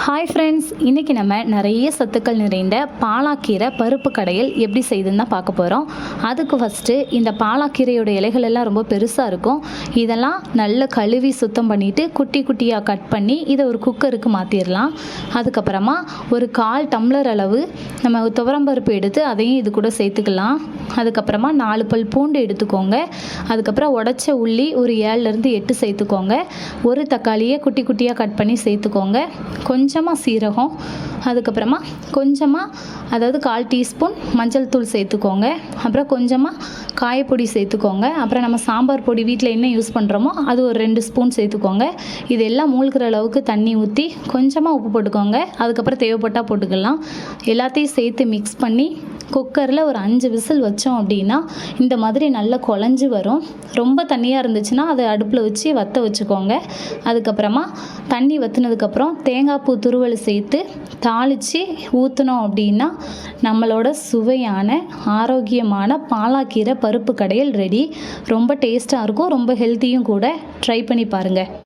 Hi friends, இன்றைக்கி நம்ம நிறைய சத்துக்கள் நிறைந்த பாலாக்கீரை பருப்பு கடையல் எப்படி செய்யுதுன்னு தான் பார்க்க போகிறோம். அதுக்கு ஃபஸ்ட்டு இந்த பாலாக்கீரையோட இலைகள் எல்லாம் ரொம்ப பெருசாக இருக்கும். இதெல்லாம் நல்லா கழுவி சுத்தம் பண்ணிவிட்டு குட்டி குட்டியாக கட் பண்ணி இதை ஒரு குக்கருக்கு மாற்றிடலாம். அதுக்கப்புறமா ஒரு 1/4 டம்ளர் அளவு நம்ம துவரம்பருப்பு எடுத்து அதையும் இது கூட சேர்த்துக்கலாம். அதுக்கப்புறமா 4 பல் பூண்டு எடுத்துக்கோங்க. அதுக்கப்புறம் உடச்ச உள்ளி ஒரு 7லேருந்து 8 சேர்த்துக்கோங்க. ஒரு தக்காளியை குட்டி குட்டியாக கட் பண்ணி சேர்த்துக்கோங்க. கொஞ்சமாக சீரகம், அதுக்கப்புறமா கொஞ்சமாக அதாவது 1/4 டீஸ்பூன் மஞ்சள் தூள் சேர்த்துக்கோங்க. அப்புறம் கொஞ்சமாக காயப்பொடி சேர்த்துக்கோங்க. அப்புறம் நம்ம சாம்பார் பொடி வீட்டில் என்ன யூஸ் பண்ணுறோமோ அது ஒரு 2 ஸ்பூன் சேர்த்துக்கோங்க. இதெல்லாம் மூழ்கிற அளவுக்கு தண்ணி ஊற்றி கொஞ்சமாக உப்பு போட்டுக்கோங்க. அதுக்கப்புறம் தேவைப்பட்டால் போட்டுக்கலாம். எல்லாத்தையும் சேர்த்து மிக்ஸ் பண்ணி குக்கரில் ஒரு 5 விசில் வச்சோம் அப்படின்னா இந்த மாதிரி நல்லா குழஞ்சி வரும். ரொம்ப தண்ணியாக இருந்துச்சுன்னா அதை அடுப்பில் வச்சு வற்ற வச்சுக்கோங்க. அதுக்கப்புறமா தண்ணி வற்றினதுக்கப்புறம் தேங்காய் பூ துருவல் சேர்த்து தாளித்து ஊற்றினோம் அப்படின்னா நம்மளோட சுவையான ஆரோக்கியமான பாலாக்கீரை பருப்பு கடையல் ரெடி. ரொம்ப டேஸ்ட்டாக இருக்கும், ரொம்ப ஹெல்த்தியும் கூட. ட்ரை பண்ணி பாருங்கள்.